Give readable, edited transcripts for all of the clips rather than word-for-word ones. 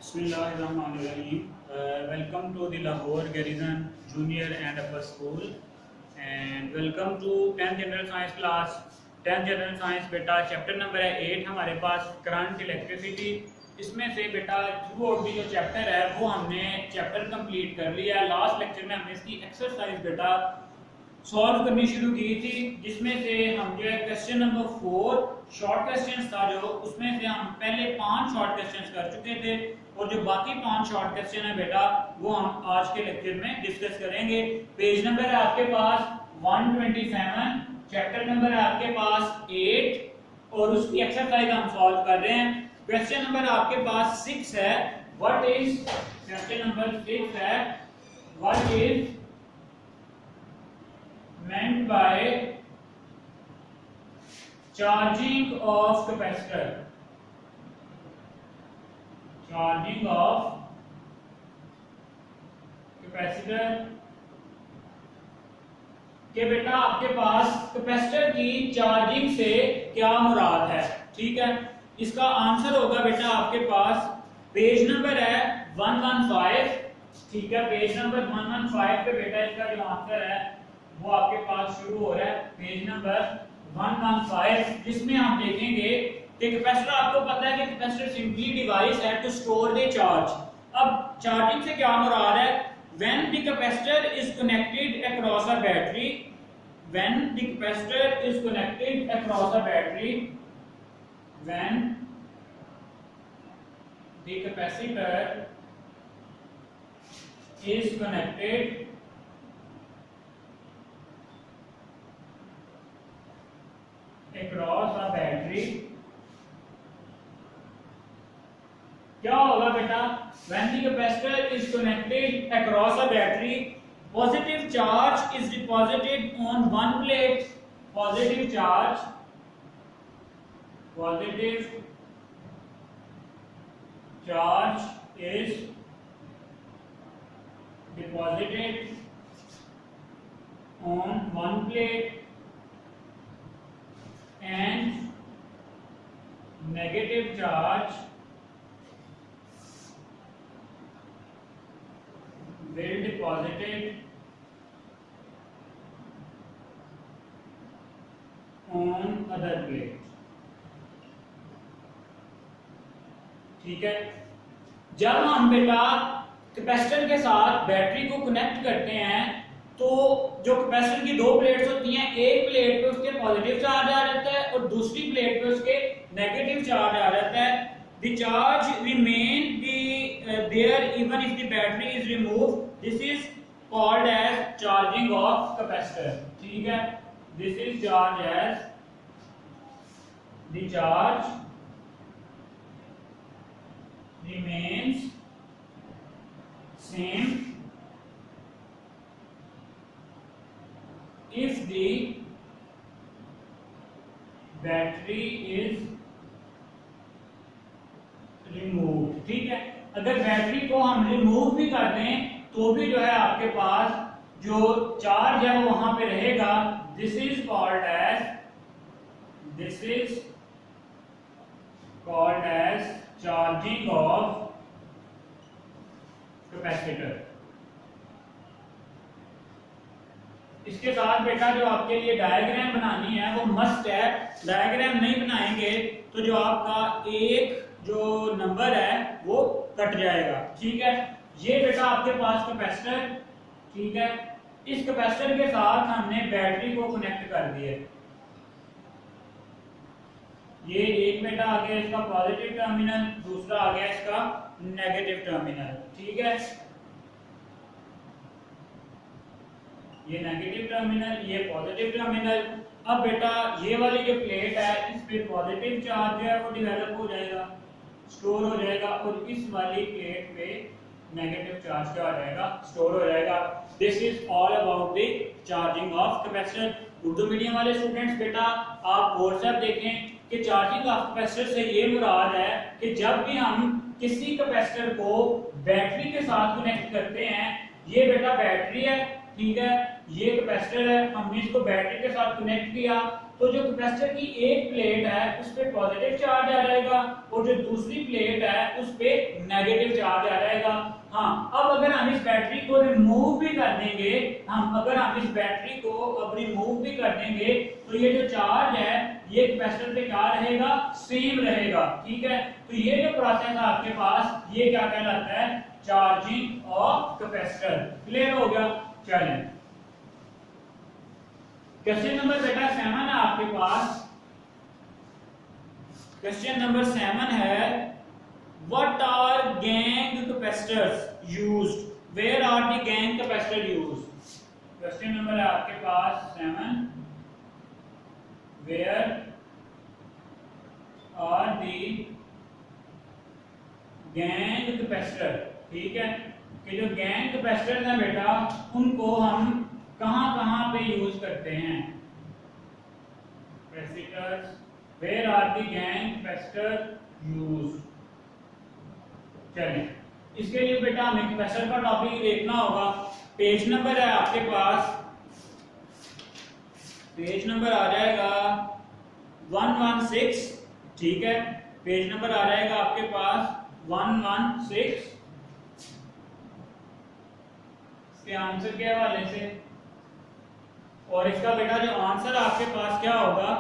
Bismillahirrahmanirrahim. Welcome to the Lahore Garrison Junior and Upper School and welcome to 10th General Science class. 10th General Science बेटा chapter number है 8 हमारे पास current electricity. इसमें से बेटा through out जो chapter है वो हमने चैप्टर कंप्लीट कर लिया है। लास्ट लेक्चर में हमने इसकी एक्सरसाइज बेटा सॉल्व करनी शुरू की थी, जिसमें से हम जो है क्वेश्चन नंबर 4 शॉर्ट क्वेश्चंस था जो उसमें से हम पहले 5 शॉर्ट क्वेश्चंस कर चुके थे और जो बाकी 5 शॉर्ट क्वेश्चन है बेटा वो हम आज के लेक्चर में डिस्कस करेंगे। पेज नंबर है आपके पास 127, चैप्टर नंबर है आपके पास 8 और उसकी एक्सरसाइज हम सॉल्व कर रहे हैं। क्वेश्चन नंबर आपके पास 6 है। व्हाट इज क्वेश्चन नंबर 6 है, what is meant by charging of capacitor, charging of capacitor के बेटा आपके पास कैपेसिटर की चार्जिंग से क्या मुराद है। ठीक है, इसका आंसर होगा बेटा आपके पास पेज नंबर है 115। ठीक है, पेज नंबर 115 पे बेटा इसका जो आंसर है वो आपके पास शुरू हो रहा है पेज नंबर 115, जिसमें हम देखेंगे कि कैपेसिटर, आपको पता है कि कैपेसिटर सिंपली डिवाइस है टू स्टोर द चार्ज। अब चार्जिंग से क्या मुराद है, when the capacitor is connected across a battery, when the capacitor is connected across a battery, when the capacitor is connected across a battery, क्या होगा बेटा, when the capacitor is connected across a battery, positive charge is deposited on one plate, positive charge is deposited on one plate and negative charge will deposited on other plate। ठीक है, जब हम बेटा capacitor के साथ battery को connect करते हैं तो जो कैपेसिटर की दो प्लेट्स होती हैं, एक प्लेट पे उसके पॉजिटिव चार्ज आ जाता है और दूसरी प्लेट पे उसके नेगेटिव चार्ज आ जाता है। The charge remain there even if the battery is removed, this is called as charging of capacitor. ठीक है, this is charge as the charge remains same if the battery is removed। ठीक है, अगर battery को हम remove भी कर दें तो भी जो है आपके पास जो चार्ज है वो वहां पे रहेगा। This is called as charging of capacitor. इसके साथ बेटा जो आपके लिए डायग्राम बनानी है वो मस्ट है, डायग्राम नहीं बनाएंगे तो जो आपका एक जो नंबर है वो कट जाएगा। ठीक है, ये बेटा आपके पास कैपेसिटर, ठीक है, इस कैपेसिटर के साथ हमने बैटरी को कनेक्ट कर दिया। ये एक बेटा आ गया इसका पॉजिटिव टर्मिनल, दूसरा आ गया इसका नेगेटिव टर्मिनल। ठीक है, ये नेगेटिव टर्मिनल, ये पॉजिटिव टर्मिनल। अब बेटा ये वाली जो प्लेट है इस पे पॉजिटिव चार्ज जो है वो डेवलप हो जाएगा, स्टोर हो जाएगा और इस वाली प्लेट पे नेगेटिव चार्ज क्या हो जाएगा, स्टोर हो जाएगा। This is all about the charging of capacitor. Urdu medium वाले स्टूडेंट्स बेटा आप व्हाट्सएप देखें कि चार्जिंग ऑफ कैपेसिटर से ये मुराद है कि जब भी हम किसी कैपेसिटर को बैटरी के साथ कनेक्ट करते हैं, ये बेटा बैटरी है, ठीक है, ये कैपेसिटर है, हमने इसको बैटरी के साथ कनेक्ट किया तो जो कैपेसिटर की एक प्लेट है उस पे पॉजिटिव चार्ज आ जाएगा और जो दूसरी प्लेट है उस पे नेगेटिव चार्ज आ जाएगा। हाँ, अब अगर हम इस बैटरी को रिमूव भी कर देंगे, अगर हम इस बैटरी को अब रिमूव भी कर देंगे तो ये जो चार्ज है ये कैपेसिटर पे क्या रहेगा, सेम रहेगा। ठीक है, तो ये जो प्रोसेस है आपके पास ये क्या कहलाता है, चार्जिंग ऑफ कैपेसिटर। क्लियर हो गया। चलें क्वेश्चन नंबर बेटा 7 है आपके पास। क्वेश्चन नंबर 7 है what are gang capacitors used, where are the gang capacitor used। Question number है आपके पास 7, where are the gang capacitor। ठीक है, कि जो गैंग कैपेसिटर है बेटा उनको हम कहां पे यूज करते हैं, capacitors, where are the gang capacitor used। चलिए इसके लिए बेटा हमें कैपेसिटर का टॉपिक देखना होगा। पेज नंबर है आपके पास, पेज नंबर आ जाएगा 116। ठीक है, पेज नंबर आ जाएगा आपके पास 116 इसके आंसर के हवाले से। और इसका बेटा जो आंसर आपके पास क्या होगा,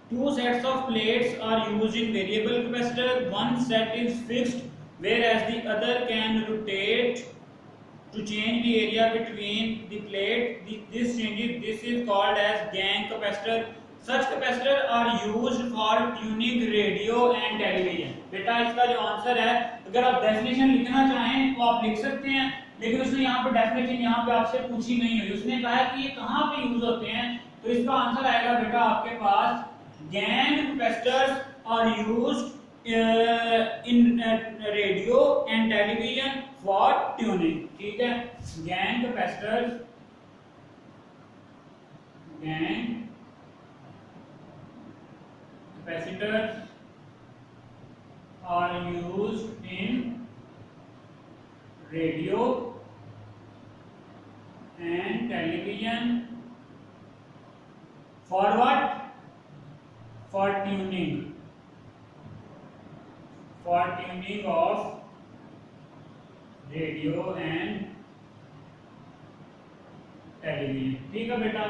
two sets of plates are used in variable capacitor, one set is fixed whereas the other can rotate to change the area between the plate, this is called as gang capacitor। such capacitor are used for tuning radio and television। बेटा इसका जो answer है, अगर आप definition लिखना चाहें तो आप लिख सकते हैं, लेकिन उसने यहाँ पर डेफिनेशन यहाँ पे आपसे पूछी नहीं हुई, उसने कहा है कि ये कहाँ पे यूज होते हैं, तो इसका आंसर आएगा बेटा आपके पास gang capacitors are used in radio and television for tuning। ठीक है, gang capacitors are used in radio and television for what, for tuning of radio and television. ठीक है बेटा,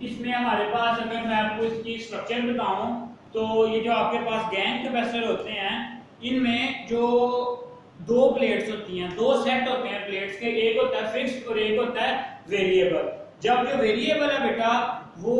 इसमें हमारे पास अगर मैं आपको इसकी स्ट्रक्चर बताऊं तो ये जो आपके पास गैंग कैपेसिटर होते हैं इनमें जो दो प्लेट्स होती हैं, दो सेट होते हैं प्लेट्स के, एक होता है फिक्स्ड और एक होता है वेरिएबल। जब जो वेरिएबल है बेटा वो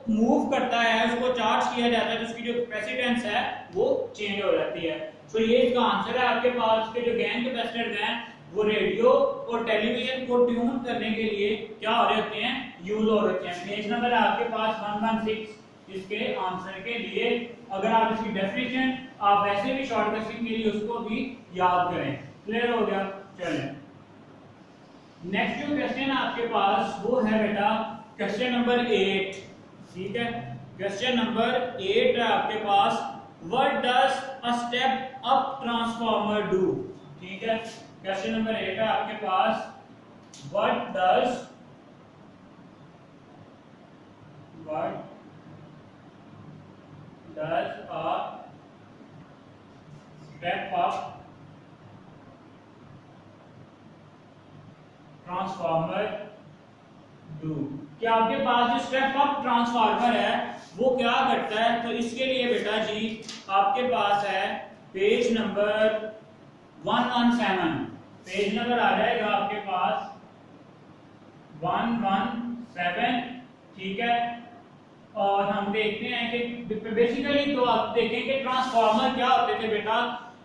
मूव करता है, उसको चार्ज किया जाता है तो उसकी जो कैपेसिटेंस है वो चेंज हो जाती है। तो ये इसका आंसर है आपके पास के जो गैंग कैपेसिटर हैं वो रेडियो और टेलीविजन को ट्यून करने के लिए क्या हो रहे होते हैं, यूज हो रहे हैं। पेज नंबर है आपके पास 116 इसके आंसर के लिए। अगर आप इसकी डेफिनेशन आप वैसे भी शॉर्ट क्वेश्चन के लिए उसको भी याद करें। क्लियर हो गया। चलें नेक्स्ट जो क्वेश्चन है आपके पास वो है बेटा क्वेश्चन नंबर 8। ठीक है, क्वेश्चन नंबर 8 है आपके पास, what does a step up transformer do. ठीक है, क्वेश्चन नंबर 8 है आपके पास, what does a step up transformer do. क्या आपके पास जो स्टेप अप ट्रांसफार्मर है वो क्या करता है, तो इसके लिए बेटा जी आपके पास है पेज नंबर 117। पेज नंबर आ जाएगा आपके पास 117। ठीक है, और हम देखते हैं कि बेसिकली तो आप देखें कि ट्रांसफार्मर क्या होते थे बेटा,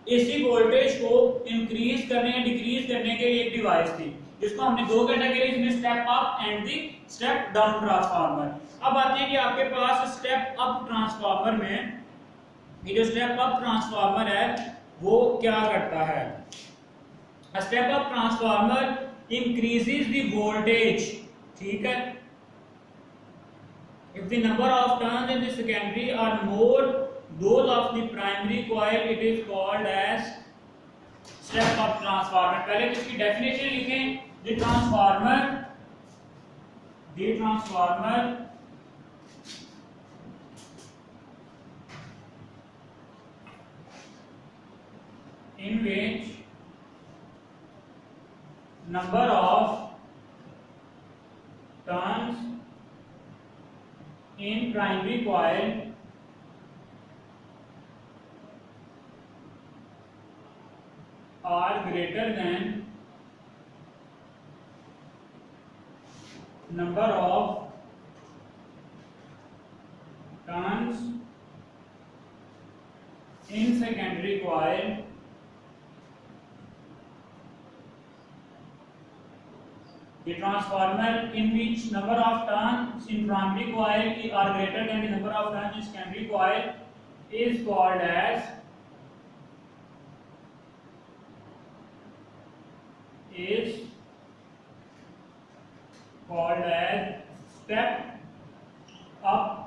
एसी वोल्टेज को इंक्रीज करने या डिक्रीज करने के लिए एक डिवाइस थी जिसको हमने दो कैटेगरीज में step up and the step down transformer. अब आते हैं कि आपके पास स्टेप अप ट्रांसफार्मर में ये जो स्टेप अप ट्रांसफार्मर है वो क्या करता है। Step up transformer increases the voltage. ठीक है, if the number of turns in the secondary are more those of the primary coil it is called as step of transformer. पहले तो इसकी डेफिनेशन लिखें। The transformer in which number of turns in primary coil are greater than number of turns in secondary coil the transformer in which number of turns in primary coil are greater than the number of turns in secondary coil is called as step up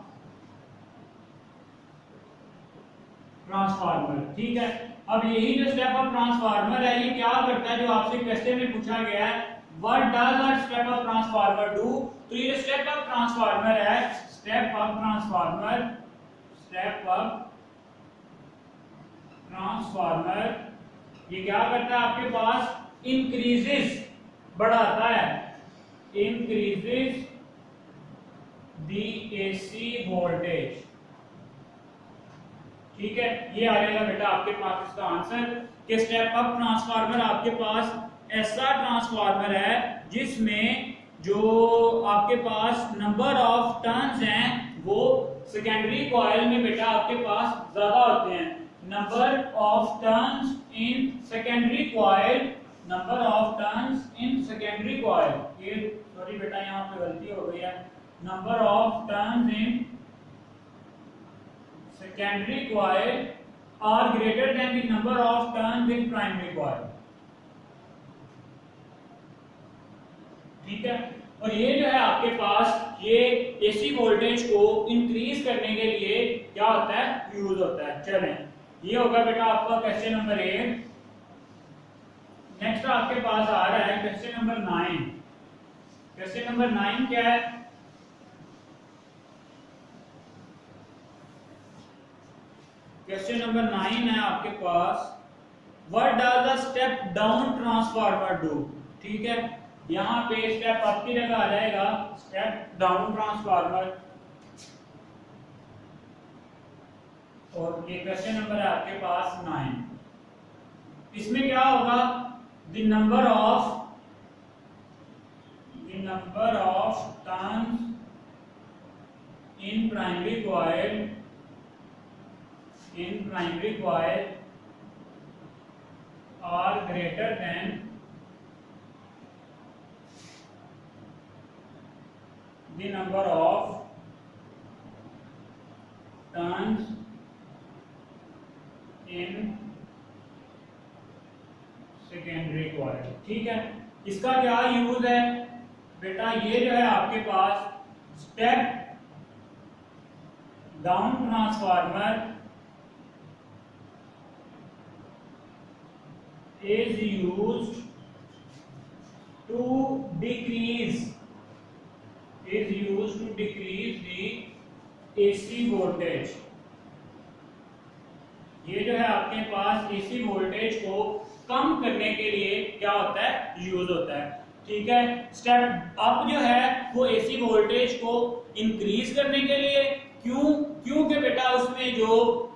transformer. ठीक है, अब यही जो step up transformer है ये क्या करता है, जो आपसे क्वेश्चन में पूछा गया है what does a step up transformer do. तो ये स्टेप अप ट्रांसफार्मर है, स्टेप अप ट्रांसफार्मर ये क्या करता है, आपके पास इंक्रीजेस बढ़ाता है, इंक्रीजेस द एसी वोल्टेज। ठीक है, ये आ जाएगा बेटा आपके पास इसका आंसर कि स्टेप अप ट्रांसफार्मर आपके पास ऐसा ट्रांसफार्मर है जिसमें जो आपके पास नंबर ऑफ टर्न्स हैं वो सेकेंडरी कॉइल में बेटा आपके पास ज्यादा होते हैं। Number of turns in secondary coil, number of turns in secondary coil, ये सॉरी बेटा यहाँ पे गलती हो गई है, number of turns in secondary coil are greater than the number of turns in primary coil। ठीक है, और ये जो है आपके पास ये एसी वोल्टेज को इंक्रीज करने के लिए क्या होता है, यूज होता है। चलें, ये होगा बेटा आपका क्वेश्चन नंबर 8। नेक्स्ट आपके पास आ रहा है क्वेश्चन नंबर 9। क्वेश्चन नंबर 9 क्या है, क्वेश्चन नंबर 9 है आपके पास what does the step down transformer do. ठीक है, यहां पे स्टेप अप की जगह आ जाएगा स्टेप डाउन ट्रांसफार्मर, और ये क्वेश्चन नंबर है आपके पास 9। इसमें क्या होगा, the number of turns in primary coil are greater than the number of turns in secondary coil। ठीक है, इसका क्या यूज है बेटा, ये जो है आपके पास step down transformer is used to decrease the AC voltage। ये जो है आपके पास AC वोल्टेज को कम करने के लिए क्या होता है, यूज होता है। ठीक है, स्टेप अप जो है वो AC वोल्टेज को इंक्रीज करने के लिए, क्योंकि बेटा उसमें जो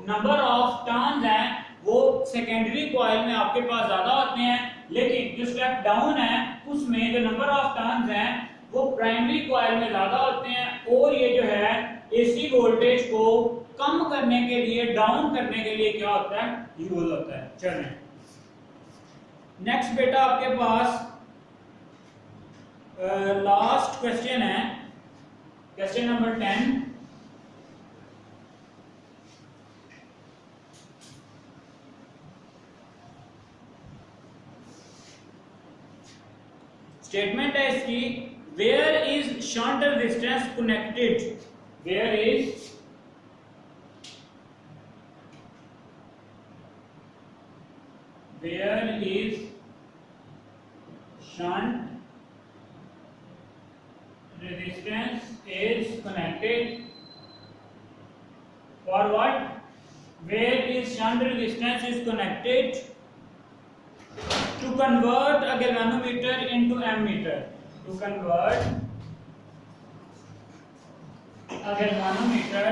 नंबर ऑफ टर्न्स हैं वो सेकेंडरी कॉइल में आपके पास ज्यादा होते हैं, लेकिन जो स्टेप डाउन है उसमें जो नंबर ऑफ टर्न्स हैं वो प्राइमरी कॉइल में ज्यादा होते हैं, और ये जो है एसी वोल्टेज को कम करने के लिए, डाउन करने के लिए क्या होता है, यूज होता है। चलें, नेक्स्ट बेटा आपके पास लास्ट क्वेश्चन है, क्वेश्चन नंबर 10। स्टेटमेंट है इसकी, where is shunt resistance connected, where is shunt resistance is connected for what? Where is shunt resistance is connected to convert a galvanometer into ammeter. To convert a galvanometer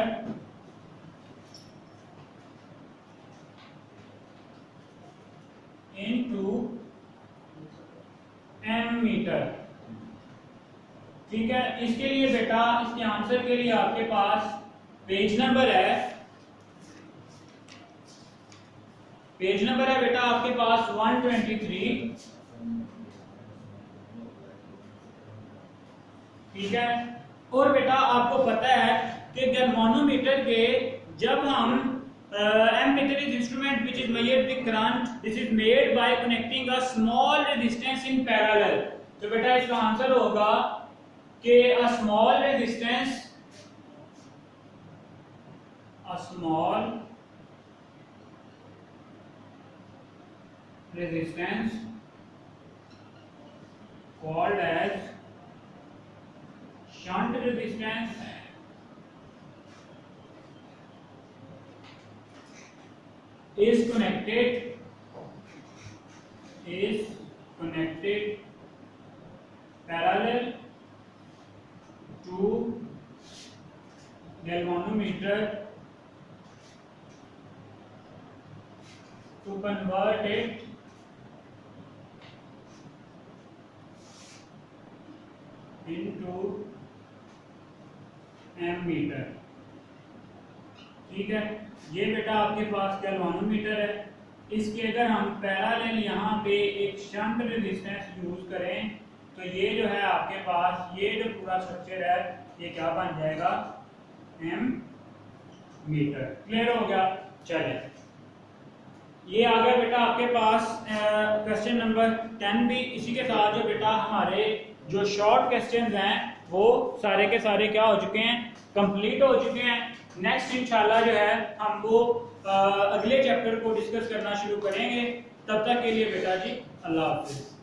into ammeter. ठीक है, इसके लिए बेटा, इसके answer के लिए आपके पास page number है, पेज नंबर है बेटा आपके पास 123। ठीक है, और बेटा आपको पता है कि गैल्वानोमीटर के जब हम ammeter is instrument which is measured the current, this is made by connecting a small resistance in parallel। तो बेटा इसका आंसर होगा कि a small resistance called as shunt resistance is connected parallel to galvanometer to convert it into ammeter। ठीक है, ये बेटा आपके पास गैल्वानोमीटर है, इसके अगर हम पैरेलल यहाँ पे एक शंट रेजिस्टेंस यूज करें तो ये जो है आपके पास ये जो पूरा स्ट्रक्चर है ये क्या बन जाएगा? एमीटर। क्लियर हो गया? चलिए, ये आ गया बेटा आपके पास क्वेश्चन नंबर 10 भी। इसी के साथ जो बेटा हमारे जो शॉर्ट क्वेश्चंस हैं वो सारे के सारे क्या हो चुके हैं? कंप्लीट हो चुके हैं। नेक्स्ट इंशाल्लाह जो है हम वो अगले चैप्टर को डिस्कस करना शुरू करेंगे। तब तक के लिए बेटा जी अल्लाह हाफिज।